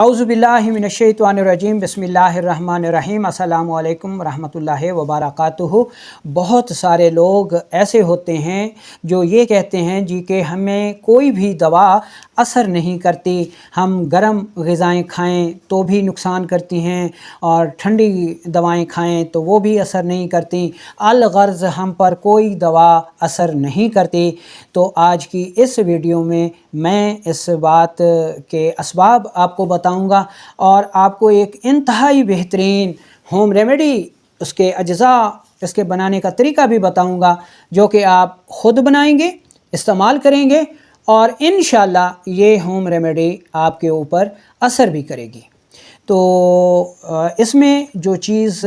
औज़ुबिल्लाहि मिनश्शैतानिर्रजीम बिस्मिल्लाहिर्रहमानिर्रहीम अस्सलामु अलैकुम रहमतुल्लाहि व बरकातुहू। बहुत सारे लोग ऐसे होते हैं जो ये कहते हैं जी कि हमें कोई भी दवा असर नहीं करती, हम गर्म ग़िज़ाएँ खाएं तो भी नुकसान करती हैं और ठंडी दवाएं खाएं तो वो भी असर नहीं करती, अलगर्ज़ हम पर कोई दवा असर नहीं करती। तो आज की इस वीडियो में मैं इस बात के असबाब आपको बताऊंगा और आपको एक इंतहाई बेहतरीन होम रेमेडी, उसके अज्ज़ा, इसके बनाने का तरीका भी बताऊंगा जो कि आप ख़ुद बनाएंगे, इस्तेमाल करेंगे और इंशाअल्लाह ये होम रेमेडी आपके ऊपर असर भी करेगी। तो इसमें जो चीज़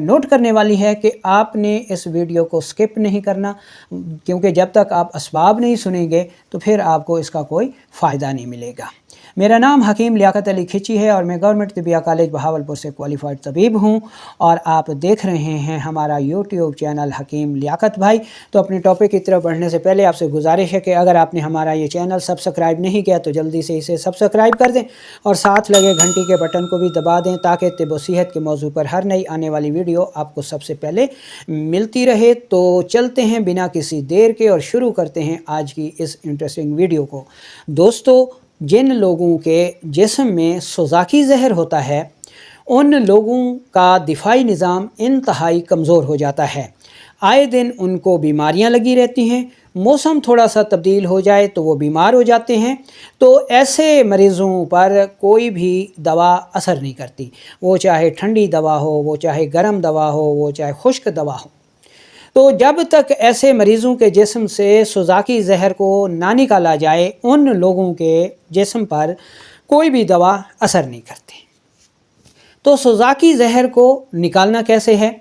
नोट करने वाली है कि आपने इस वीडियो को स्किप नहीं करना, क्योंकि जब तक आप असबाब नहीं सुनेंगे तो फिर आपको इसका कोई फ़ायदा नहीं मिलेगा। मेरा नाम हकीम लियाकत अली खिची है और मैं गवर्नमेंट तिबिया कॉलेज बहावलपुर से क्वालिफाइड तबीब हूं और आप देख रहे हैं हमारा यूट्यूब चैनल हकीम लियाकत भाई। तो अपने टॉपिक की तरफ बढ़ने से पहले आपसे गुजारिश है कि अगर आपने हमारा ये चैनल सब्सक्राइब नहीं किया तो जल्दी से इसे सब्सक्राइब कर दें और साथ लगे घंटी के बटन को भी दबा दें ताकि तिब व सेहत के मौजू पर हर नई आने वाली वीडियो आपको सबसे पहले मिलती रहे। तो चलते हैं बिना किसी देर के और शुरू करते हैं आज की इस इंटरेस्टिंग वीडियो को। दोस्तों, जिन लोगों के जिस्म में सोज़ाकी ज़हर होता है उन लोगों का दिफाई निज़ाम इंतहाई कमज़ोर हो जाता है। आए दिन उनको बीमारियां लगी रहती हैं, मौसम थोड़ा सा तब्दील हो जाए तो वो बीमार हो जाते हैं। तो ऐसे मरीज़ों पर कोई भी दवा असर नहीं करती, वो चाहे ठंडी दवा हो, वो चाहे गर्म दवा हो, वो चाहे खुश्क दवा हो। तो जब तक ऐसे मरीज़ों के जिस्म से सोज़ाकी ज़हर को ना निकाला जाए उन लोगों के जिस्म पर कोई भी दवा असर नहीं करती। तो सोज़ाकी ज़हर को निकालना कैसे है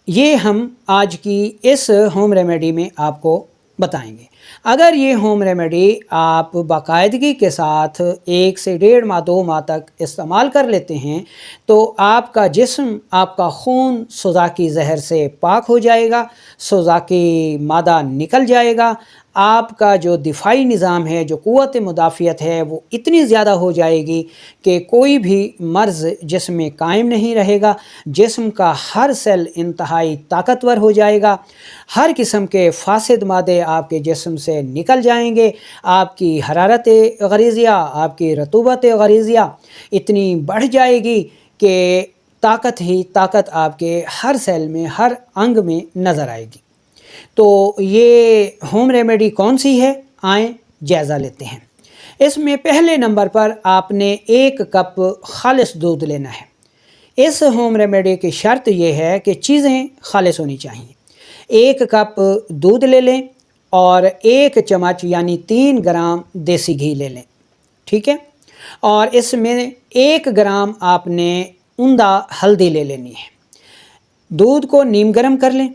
ये हम आज की इस होम रेमेडी में आपको बताएंगे। अगर ये होम रेमेडी आप बाकायदगी के साथ 1 से 1.5 माह 2 माह तक इस्तेमाल कर लेते हैं तो आपका जिस्म, आपका खून सोज़ाकी ज़हर से पाक हो जाएगा, सोज़ाकी मादा निकल जाएगा, आपका जो दिफाई निज़ाम है, जो क़ुव्वत मुदाफ़ियत है वो इतनी ज़्यादा हो जाएगी कि कोई भी मर्ज़ जिस्म में कायम नहीं रहेगा। जिस्म का हर सेल इंतहाई ताकतवर हो जाएगा, हर किस्म के फासिद मादे आपके जिस्म से निकल जाएंगे, आपकी हरारत ग़रीज़िया, आपकी रतूबत ग़रीज़िया इतनी बढ़ जाएगी कि ताकत ही ताकत आपके हर सेल में, हर अंग में नज़र आएगी। तो ये होम रेमेडी कौन सी है, आएँ जायज़ा लेते हैं। इसमें पहले नंबर पर आपने 1 कप खालिस दूध लेना है। इस होम रेमेडी की शर्त ये है कि चीज़ें खालिस होनी चाहिए। 1 कप दूध ले लें और 1 चम्मच यानी 3 ग्राम देसी घी ले लें, ठीक है। और इसमें 1 ग्राम आपने उंदा हल्दी ले लेनी है। दूध को नीम गर्म कर लें,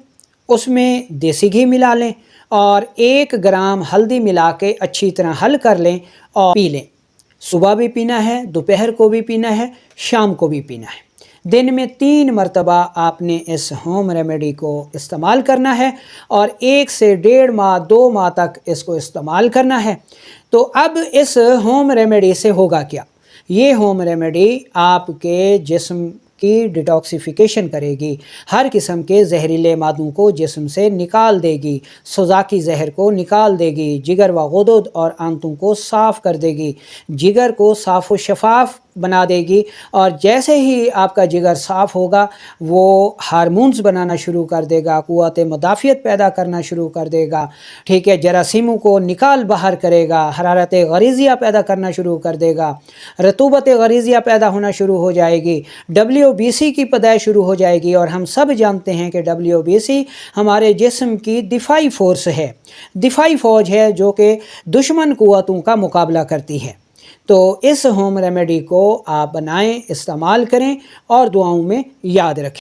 उसमें देसी घी मिला लें और 1 ग्राम हल्दी मिला के अच्छी तरह हल कर लें और पी लें। सुबह भी पीना है, दोपहर को भी पीना है, शाम को भी पीना है। दिन में 3 मरतबा आपने इस होम रेमेडी को इस्तेमाल करना है और 1 से 1.5 माह 2 माह तक इसको इस्तेमाल करना है। तो अब इस होम रेमेडी से होगा क्या, ये होम रेमेडी आपके जिस्म की डिटॉक्सिफिकेशन करेगी, हर किस्म के जहरीले मादों को जिस्म से निकाल देगी, सोज़ाकी ज़हर को निकाल देगी, जिगर व गुदद और आंतों को साफ़ कर देगी, जिगर को साफ़ व शफाफ बना देगी। और जैसे ही आपका जिगर साफ़ होगा वो हार्मोन्स बनाना शुरू कर देगा, क़ुव्वत मुदाफ़ियत पैदा करना शुरू कर देगा, ठीक है। जरासीमों को निकाल बाहर करेगा, हरारत ग़रीज़िया पैदा करना शुरू कर देगा, रतूबत ग़रीज़िया पैदा होना शुरू हो जाएगी, WBC की पैदाइश शुरू हो जाएगी। और हम सब जानते हैं कि WBC हमारे जिस्म की दिफाई फ़ोर्स है, दिफाई फ़ौज है जो कि दुश्मन क़ुव्वतों का मुकाबला करती है। तो इस होम रेमेडी को आप बनाएं, इस्तेमाल करें और दुआओं में याद रखें।